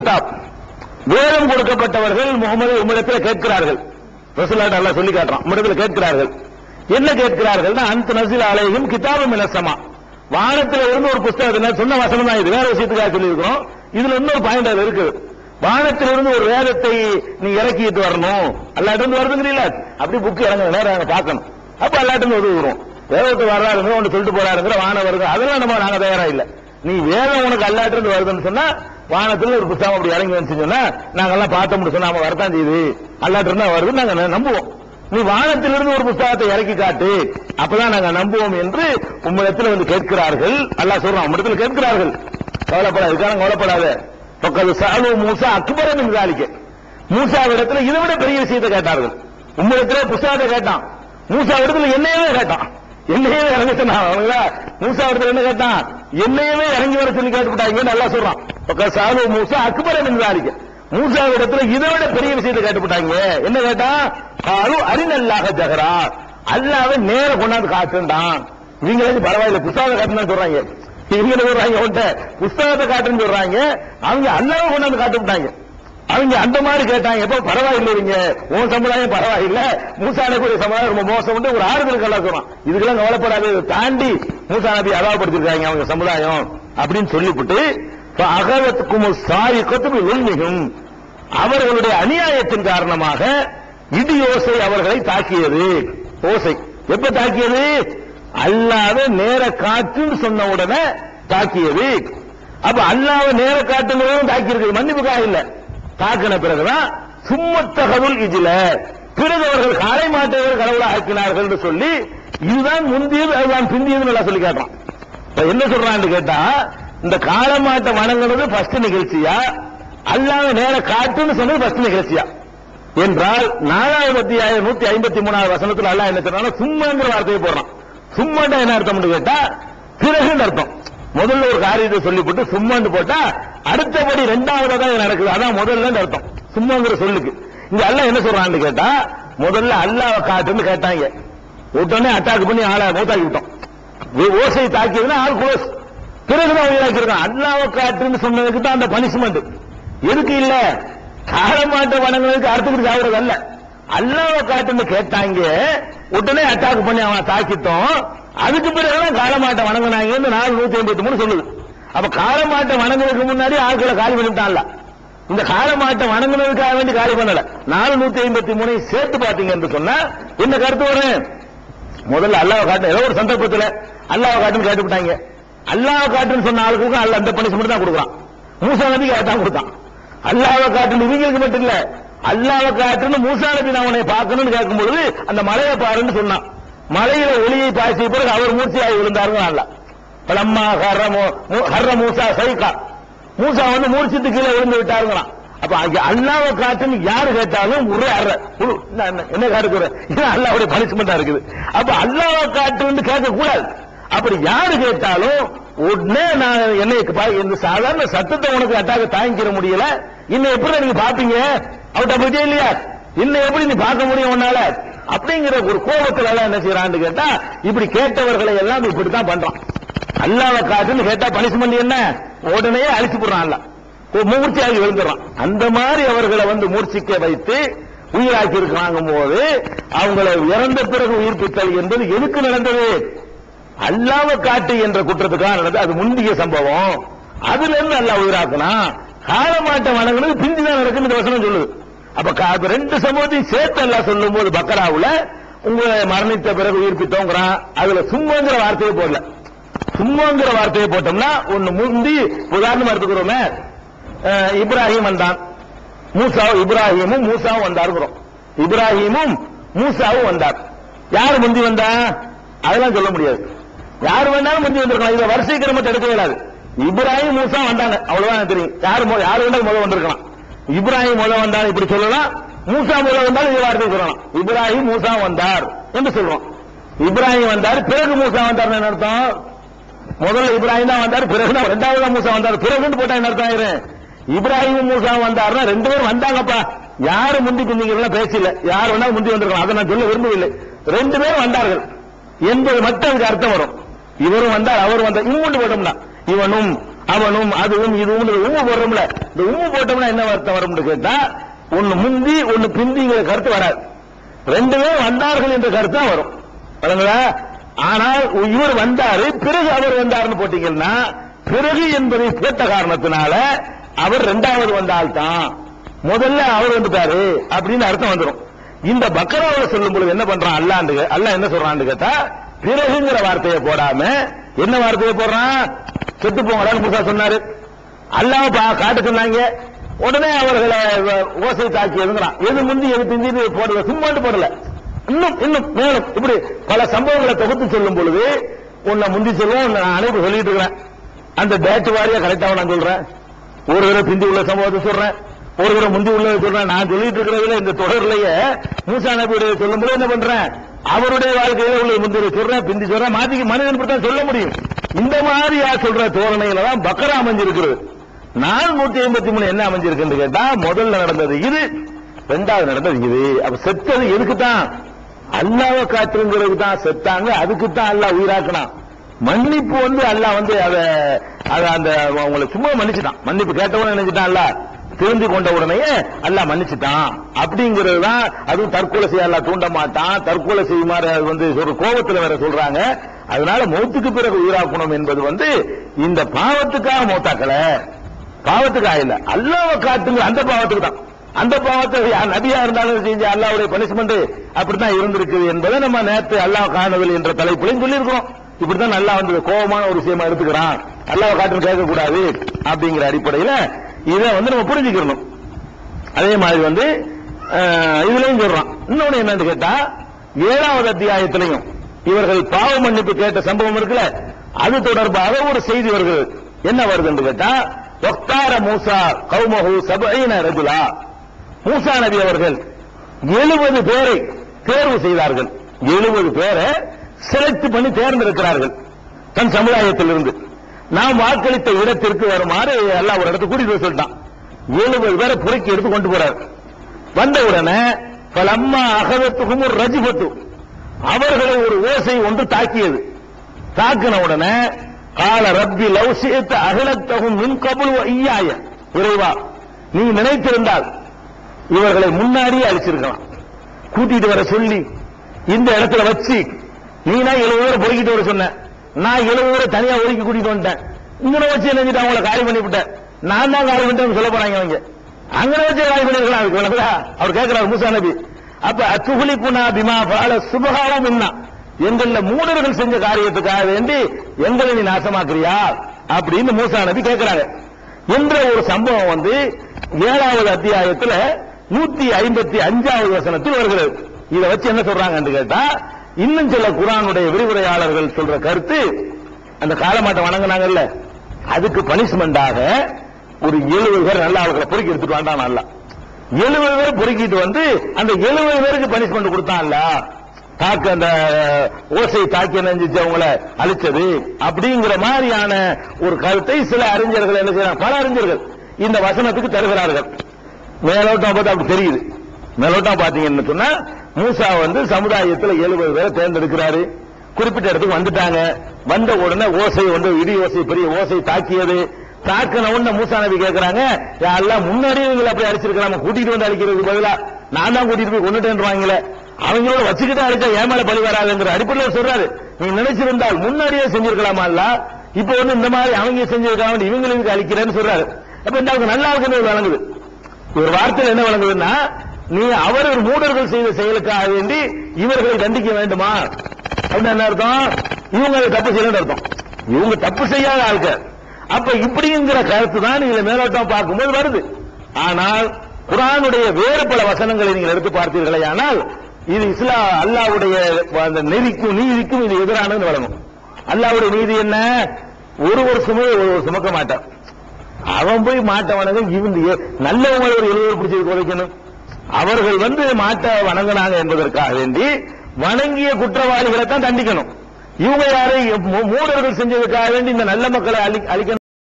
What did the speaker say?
கிதாப், வேதம் கொடுக்கப்பட்டவர்கள் முகமது உம்மிடத்தில் கேட்கிறார்கள். ரசூலுல்லாஹ் அல்லாஹ் சொல்லி காட்டுறான், உம்மிடத்தில் கேட்கிறார்கள். என்ன கேட்கிறார்கள்? அந்த நஸில் அலைஹிம் கிதாபும் மினஸ் ஸமா, வானத்தில் இருந்து ஒரு புத்தகத்தை சொன்ன வசனம் தான் இது, வேற விஷயத்துக்காக சொல்லி இருக்கிறோம். இதுல இன்னொரு பாயிண்ட் அது இருக்கு. வானத்தில் இருந்து ஒரு வேதத்தை நீ இறக்கிட்டு வரணும், அல்லாஹ்ட்ட இருந்து வருதுங்கிறீங்களா, அப்படி புக் இறங்க நேரம் பார்க்கணும். அப்ப அல்லாஹ்ட்ட இருந்து உதவுறோம். வேதத்தை வர்றாருங்க ஒன்று சொல்லிட்டு போறாருங்கிற வானம் வருது, அதெல்லாம் நாங்க தயாரா இல்ல. நீ வேதம் உனக்கு அல்லாஹ்ட்ட இருந்து வருதுன்னு சொன்னா, வானத்தில் ஒரு புத்தகம் அப்படி இறங்கி வந்து சொன்னா நாங்கெல்லாம் பார்த்தோம்னு சொன்னா நாம வரத்தான் செய்யுது, அல்லாஹ்ட்ட இருந்தா வருது, நாங்க நம்புவோம். நீ வானத்திலிருந்து ஒரு புத்தகத்தை இறக்கி காட்டு, அப்பதான் நாங்க நம்புவோம் என்று உம்மிடத்தில் வந்து கேட்கிறார்கள். அல்லாஹ் சொல்றான், உம்மிடத்தில் கேட்கிறார்கள், கவலைப்படாது, இதுக்கான கவலைப்படாத. பக்கத்து சாலு மூசா அக்பர மின் ஸாலிக, மூசாவிடத்துல இதை விட பெரிய விஷயத்தை கேட்டார்கள். உம்மிடத்துல புத்தகத்தை கேட்டான், மூசாவிடத்துல என்னையவே கேட்டான், என்னையவே இறங்க சொன்னான். மூசாவிடத்துல என்ன கேட்டான்? என்னையவே இறங்கி வர சொல்லி கேட்டுவிட்டாங்க. அல்லாஹ் சொல்றான், பக்கத்து சாலு மூசா அக்பர மின் ஸாலிக, மூசாவிடத்துல இதை விட பெரிய விஷயத்தை கேட்டுவிட்டாங்க. என்ன கேட்டா? காலு அரினல்லாஹ ஜஹரா, அல்லாஹ்வை நேர கொண்டாந்து காட்டுண்டான். இவங்க பரவாயில்ல புத்தகத்தை காட்டுன்னு சொல்றாங்க, இவங்க சொல்றாங்க உன்ட்ட புத்தகத்தை காட்டுன்னு சொல்றாங்க, அவங்க அல்லாஹ்வை கொண்டாந்து காட்டு விட்டாங்க. அவங்க அந்த மாதிரி கேட்டாங்க. எப்ப பரவாயில்லை, இவங்க உன் சமுதாயம் பரவாயில்ல, மூசா நபியுடைய சமுதாயம் ரொம்ப மோசம், ஒரு ஆறுதலுக்கு எல்லாம் சொல்றான். இதுக்கெல்லாம் கவலைப்படாது, தாண்டி மூசா நபி அதாவப்படுத்திருக்காங்க அவங்க சமுதாயம் அப்படின்னு சொல்லிவிட்டு, அகலத்துக்கும் சாரிக்கத்தும் உண்மையும், அவர்களுடைய அநியாயத்தின் காரணமாக இடி ஓசை அவர்களை தாக்கியது. ஓசை எப்ப தாக்கியது? அல்லாஹ்வை நேர காட்டுன்னு சொன்ன உடனே தாக்கியது. அப்ப அல்லாஹ்வை நேர காட்டுங்கிறதும் தாக்கி இருக்கு, மன்னிப்புக்காக இல்ல. தாக்கின பிறகுதான் சும்மத்தகவுல் இஜ்ல, பிறகு அவர்கள் காளை மாட்டவர்கள் கடவுளை ஆக்கினார்கள் என்று சொல்லி, இதுதான் முந்தியது அதுதான் பிந்தியது நல்லா சொல்லி காட்டுறான். என்ன சொல்றான்னு கேட்டா, இந்த காளை மாட்டை வணங்குறது ஃபர்ஸ்ட் நிகழ்ச்சியா, அல்லாஹ்வை நேர காட்டுன்னு சொன்னது ஃபர்ஸ்ட் நிகழ்ச்சியா என்றால், 4வது அத்தியாயம் 153வது வசனத்தில் அல்லாஹ் என்ன சொல்றான்? சும்மாங்கிற வார்த்தையை போடுறான். சும்மாண்டா என்ன அர்த்தம்னு கேட்டா, பிறகுன்னு அர்த்தம். முதல்ல ஒரு காரியத்தை சொல்லிவிட்டு சும்மான்னு போட்டா அடுத்தபடி இரண்டாவதா நடக்குது, அதான் முதல்ல அர்த்தம் சும்மாங்கிற சொல்லுக்கு. இங்க அல்லாஹ் என்ன சொல்றான்னு கேட்டா, முதல்ல அல்லாஹ்வை காட்டுன்னு கேட்டாங்க, உடனே அட்டாக் பண்ணி ஆளை மூத்தாக்கி விட்டோம். ஓசை தாக்கியதுன்னா ஆள் க்ளோஸ், பிறகுதான் உயிராக்கி இருக்கான். அல்லாஹ்வை காட்டுன்னு சொன்னதுக்கு தான் அந்த பனிஷ்மெண்ட். எதுக்கு இல்ல? காலமாட்ட வணங்குறதுக்கு அர்த்தத்துக்கு சாகுறது அல்ல. அல்லாஹ்வை காட்டுன்னு கேட்டாங்க, உடனே அட்டாக் பண்ணி அவன் தாக்கிட்டோம். அதுக்கு பிறகுதான் காலமாட்ட வணங்கினாங்கன்னு 453 சொல்லுது. அப்ப காலமாட்ட வணங்குறதுக்கு முன்னாடி ஆட்களை காலி பண்ணிட்டான்ல, இந்த காலமாட்ட வணங்குறதுக்காக வேண்டி காலி பண்ணல. 453 சேர்த்து பாத்தீங்க என்று சொன்னா என்ன கருத்து வரும்? முதல்ல அல்லாஹ்வை காட்டு, ஏதோ ஒரு சந்தர்ப்பத்தில் அல்லாஹ்வை காட்டுன்னு கேட்டுவிட்டாங்க. அல்லாஹ்வை காட்டுன்னு சொன்ன ஆளுக்கு அல்ல அந்த பனிஷ்மெண்ட் தான் கொடுக்குறான். மூசா நபிக்கு அதான் கொடுத்தான். அல்லாஹ்வை காட்டுன்னு இவங்களுக்கு மட்டும் இல்ல, அல்லாஹ்வை காட்டுன்னு மூசா நபி நான் உன்னை பார்க்கணும்னு கேட்கும் பொழுது அந்த மலையை பாருன்னு சொன்னான். மலையில ஒளியை பாய்ச்சிய பிறகு அவர் மூர்ச்சியாகி விழுந்தாருங்க. அல்லாஹ் பலம்மா ஹர்ர மூசா சைகா, மூசா வந்து மூர்ச்சித்து கீழே விழுந்து விட்டாருங்கிறான். அப்ப அல்லாஹ்வை காட்டுன்னு யாரு கேட்டாலும் ஒரே என்ன காட்டுக்குற, இது அல்லாஹ்வுடைய பனிஷ்மெண்டா இருக்குது. அப்ப அல்லாஹ்வை காட்டுன்னு கேட்க கூடாது. அப்படி யாரு கேட்டாலும் உடனே நான் என்னை இந்த சாதாரண சத்தத்தை உனக்கு அட்டாக தாங்கிக்கிற முடியல, இன்னும் எப்படி நீங்க பாப்பீங்க? அவட்ட பத்தியே இல்லையா, இன்னும் எப்படி நீ பார்க்க முடியும் உன்னால? அப்படிங்கிற ஒரு கோபத்துல எல்லாம் என்ன செய்யறான்னு கேட்டா, இப்படி கேட்டவர்களை எல்லாம் இப்படித்தான் பண்றான். அல்லாஹ்வை காட்டுன்னு கேட்டா பனிஷ்மெண்ட் என்ன? உடனே அழிச்சு போடுறான், அல்ல மூர்ச்சியாகி விழுந்துடுறான். அந்த மாதிரி அவர்களை வந்து மூர்ச்சிக்க வைத்து உயிராக்கி இருக்கிறாங்க போது அவங்களை இறந்த பிறகு உயிர்ப்பித்தல் என்பது எதுக்கு நடந்தது? அல்லாஹ்வை காட்டு என்ற குற்றத்துக்காக நடந்தது. அது முந்திய சம்பவம். அதுல இருந்து அல்லாஹ் உயிராக்குனா, காலமாட்ட வணங்குறது பிந்திதான் நடக்குன்னு இந்த வசனம் சொல்லுது. அப்ப ரெண்டு சம்பவத்தையும் சேர்த்து அல்லாஹ் சொல்லும் போது பக்கராவுல உங்களை மரணித்த பிறகு உயிர்ப்பித்தோங்கிறான். அதுல சும்மாங்கிற வார்த்தையை போடல. சும்மாங்கிற வார்த்தையை போட்டோம்னா ஒன்னு முந்தி உதாரணமா எடுத்துக்கிறோமே, இப்ராஹிம் வந்தான், இப்ராஹிமும் மூசாவும் வந்தாருங்கிறோம். இப்ராஹிமும் மூசாவும் வந்தார். யாரு முந்தி வந்தா அதெல்லாம் சொல்ல முடியாது. யாரு வேணாலும் முந்தி வந்திருக்கலாம். இதை வரிசை கிரமத்தை எடுக்க இயலாது. இப்ராஹிம் மூசா வந்தாங்க, அவ்வளவுதான் தெரியும். யாரு வேணாலும் முதல் வந்திருக்கலாம். இப்ராஹிம் முதல் வந்தார் இப்படி சொல்லலாம், மூசா முதல் வந்தாலும் இந்த வார்த்தை சொல்லலாம். இப்ராஹிம் மூசா வந்தார் என்று சொல்றோம். இப்ராஹிம் வந்தார் பிறகு மூசா வந்தார் என்ன அர்த்தம்? முதல்ல இப்ராஹிம் தான் வந்தார், பிறகு ரெண்டாவது மூசா வந்தார். பிறகு போட்டா என்ன அர்த்தம்? இப்ராஹிம் மூசா வந்தாருன்னா ரெண்டு பேரும் வந்தாங்கப்பா. யாரு முந்தி குந்திங்க பேசல, யார் வேணாலும் முந்தி வந்திருக்கலாம். அதை நான் சொல்ல விரும்பவில்லை. ரெண்டு பேரும் வந்தார்கள் என்பது மட்டும் அதுக்கு அர்த்தம் வரும். இவரும் வந்தார் அவரும் வந்தார். இன்னொன்று போட்டோம்னா இவனும் அவனும் அதுவும் இதுவும் உம்மு போடுறோம்ல, இந்த உம்மு போட்டோம்னா என்ன அர்த்தம் வரும்னு கேட்டா, ஒன்னு முந்தி ஒன்னு பிந்திங்கிற கருத்து வராது, ரெண்டுமே வந்தார்கள் என்ற கருத்து தான் வரும். வழங்குதா? ஆனால் இவர் வந்தாரு பிறகு அவர் வந்தாருன்னு போட்டீங்கன்னா, பிறகு என்பதை போட்ட காரணத்தினால அவர் இரண்டாவது வந்தால்தான், முதல்ல அவர் வந்துட்டாரு அப்படின்னு அர்த்தம் வந்துடும். இந்த பக்கராவில் சொல்லும் பொழுது என்ன பண்றான் அல்லாஹ் என்ன சொல்றான்னு கேட்டா, பிறகுங்கிற வார்த்தையை போடாம என்ன வார்த்தையை போடுறான், செத்து போங்கடான்னு மூசா சொன்னாரு, அல்லாஹ் காட்ட சொன்னாங்க, உடனே அவர்களை ஓசை தாக்கி எதுங்கிறான், எது முந்தி எது பிந்தி போடல, சும்மாண்டு போடல, இன்னும் மேலும் இப்படி பல சம்பவங்களை தொகுத்து சொல்லும் பொழுது உன்னை முந்தி சொல்லுவோம், நான் அனைத்து சொல்லிட்டு இருக்கிறேன், அந்த டேட் வாரியா கரெக்டாக நான் சொல்றேன், ஒரு தடவை பிந்தி உள்ள சம்பவத்தை சொல்றேன், ஒரு தடவை முந்தி உள்ளதை சொல்றேன். நான் சொல்லிட்டு இருக்கிறதுல இந்த தொடர்லயே மூசா நபியுடைய சொல்லும் போது என்ன பண்றேன், அவருடைய வாழ்க்கையில உள்ள முந்தி சொல்றேன், பிந்தி சொல்றேன், மாத்தி மனிதன் தான் சொல்ல முடியும். இந்த மாதிரியா சொல்ற தோரணையில தான் பக்கரா அமைஞ்சிருக்கிறது. 453 என்ன அமைஞ்சிருக்கு கேட்டா, முதல்ல நடந்தது இது, இரண்டாவது நடந்தது இது. அப்ப செத்தது எதுக்கு தான், அல்லாஹ்வை காட்டுங்கிறதுக்கு தான் செத்தாங்க, அதுக்கு தான் அல்லாஹ் உயிராக்கினான். மன்னிப்பு அல்லாஹ் அத அந்த அவங்களை சும்மா மன்னிச்சுட்டான், மன்னிப்பு கேட்டவன நினைச்சுட்டான், அல்லாஹ் திருந்தி கொண்ட உடனே அல்லாஹ் மன்னிச்சுட்டான் அப்படிங்கிறது தான். அதுவும் தற்கொலை செய்ய அல்லாஹ் தூண்ட மாட்டான், தற்கொலை செய்யுமாறு ஒரு கோபத்தில் வேற சொல்றாங்க. அதனால மௌத்துக்கு பிறகு உயிராக்கணும் என்பது இந்த பாவத்துக்காக மௌத்தாக்கல, பாவத்துக்காக இல்ல, அல்லாஹ்வை காட்டுங்க அந்த பாவத்துக்கு தான். அந்த பாவத்தை நபியா இருந்தாலும் செஞ்ச அல்லாஹ்வுடைய பனிஷ்மெண்ட் அப்படித்தான் இருந்திருக்கு என்பதை நம்ம நேற்று அல்லாஹ் காணவில்லை என்ற தலைப்புலையும் சொல்லியிருக்கிறோம். இப்படித்தான் நல்லா கோபமான ஒரு விஷயமா எடுத்துக்கிறான், அல்லாஹ்வை காட்டுன்னு கேட்கக்கூடாது அப்படிங்கிற அடிப்படையில இதை நம்ம புரிஞ்சுக்கணும். அதே மாதிரி இதுலயும் சொல்றான். இன்னொன்னு என்னன்னு கேட்டா, 7வது அத்தியாயத்திலையும் இவர்கள் பாவ மன்னிப்பு கேட்ட சம்பவம் இருக்குல்ல, அது தொடர்பாக ஒரு செய்தி வருகிறது. என்ன வருது என்று கேட்டா, வக்தார மூசா கௌமஹு 70 ரஜுலா, மூசா நபி அவர்கள் 70 பேரை தேர்வு செய்தார்கள். 70 பேரை செலக்ட் பண்ணி தேர்ந்தெடுக்கிறார்கள் தன் சமுதாயத்தில் இருந்து. நாம் வாக்களித்த இடத்திற்கு வருமாறு எல்லாம் ஒரு இடத்துக்கு கூட்டிட்டு சொல்லிட்டான். 70 பேரை புறக்கி எடுத்து கொண்டு போறார். வந்த உடனே பலம்மா அகதத்துக்கும் ஒரு ரஜிபத்து, அவர்களை ஒரு ஓசை ஒன்று தாக்கியது. தாக்கின உடனே கால ரப்பி லவ்சியத்த அகலத்தகும் மின் கபுல் ஐயாய, இறைவா நீ நினைத்திருந்தால் இவர்களை முன்னாடியே அழிச்சிருக்கலாம், கூட்டிட்டு வர சொல்லி இந்த இடத்துல வச்சு நீனா 70 பேரை பொறுக்கிட்டு வர சொன்ன, நான் 70 பேரை தனியா ஒதுக்கி கூட்டிட்டு வந்துட்டேன், இங்க வச்சு நினைச்சிட்டு அவங்களை காரியம் பண்ணி விட்டேன், நான் தான் காரியம் பண்ணிட்டேன் சொல்ல போறாங்க அவங்க, அங்க வச்சு காரியம் பண்ணிருக்கலாம். அவர் கேட்கிறார் மூசா நபி, அப்ப அத்துகுலி புனா பிமா பால சுபகாரம் என்ன, எங்கள மூடர்கள் செஞ்ச காரியத்துக்காக வேண்டி எங்களை நீ நாசமாக்குறியா அப்படின்னு மூசா நபி கேட்கிறாங்க என்ற ஒரு சம்பவம் 7வது அத்தியாயத்துல 155வது வசனத்தில் வருகிறது. இதை வச்சு என்ன சொல்றாங்க கேட்டா, இன்னும் சில குர்ஆனுடைய விரிவுரையாளர்கள் சொல்ற கருத்து, அந்த காலமாட்டை வணங்கினாங்கல்ல, அதுக்கு பனிஷ்மெண்டாக ஒரு 70 பேர் நல்லா அவர்களை பொறுக்கி எடுத்துட்டு வந்தான். நல்லா 70 பேர் பொறுக்கிட்டு அந்த 70 பேருக்கு பனிஷ்மெண்ட் கொடுத்தான்ல, தாக்கு அந்த ஓசை தாக்கி நெஞ்சிச்சு அவங்களை அழிச்சது அப்படிங்கிற மாதிரியான ஒரு கருத்தை சில அறிஞர்கள் என்ன செய்யறாங்க, பல அறிஞர்கள் இந்த வசனத்துக்கு தருகிறார்கள். மேலோட்டம் பார்த்தா அப்படி தெரியுது. மேலோட்டம் பாத்தீங்கன்னு சொன்னா, மூசா சமுதாயத்தில் 70 பேரை தேர்ந்தெடுக்கிறாரு, குறிப்பிட்ட இடத்துக்கு வந்துட்டாங்க. வந்த உடனே ஓசை இடி ஓசை, பெரிய ஓசை தாக்கியது. தாக்கின உடனே மூசா நபி கேட்கிறாங்க, எல்லாம் முன்னாடியே இவங்களை அப்படி அடிச்சிருக்கிறாங்க, கூட்டிட்டு வந்து அடிக்கிறதுக்கு பதிலா நான் தான் கூட்டிட்டு போய் கொண்டுட்டேன்றாங்களே, அவங்களோட வச்சுக்கிட்டு அடிச்சா ஏமால பழி வராதுங்கிற அடிப்படையில் சொல்றாரு. நீங்க நினைச்சிருந்தால் முன்னாடியே செஞ்சிருக்கலாமா, இல்ல இப்ப இந்த மாதிரி அவங்க செஞ்சிருக்காங்க இவங்களுக்கு அழிக்கிறேன்னு சொல்றாரு. அப்ப இந்த நல்லா இருக்குன்னு வழங்குது. ஒரு வார்த்தையில் என்ன வழங்குதுன்னா, நீ அவர்கள் மூடர்கள் செய்த செயலுக்காக வேண்டி இவர்களை தண்டிக்க வேண்டுமா அப்படின்னு என்ன அர்த்தம், இவங்க தப்பு செய்யணும் அர்த்தம், இவங்க தப்பு செய்யாத ஆட்கள். அப்ப இப்படிங்கிற கருத்து தான் இதுல மேலோட்டம் பார்க்கும்போது வருது. ஆனால் குர்ஆனுடைய வேறு பல வசனங்களை நீங்கள் எடுத்து பார்த்தீர்களே, ஆனால் இது அல்லாஹ்வுடைய நெறிக்கும் நீதிக்கும் இது எதிரானது வழங்கும். அல்லாஹ்வுடைய நீதி என்ன, ஒரு சுமக்க மாட்டான், அவன் போய் மாட்ட வணங்க, இவங்க நல்லவங்களை ஒரு 70 பிடிச்சி குறைக்கணும். அவர்கள் மாட்ட வணங்கினாங்க என்பதற்காக வேண்டி வணங்கிய குற்றவாளிகளை தான் தண்டிக்கணும். இவங்க யாரை மூடர்கள் செஞ்சதுக்காக வேண்டி இந்த நல்ல மக்களை அழிக்கணும்.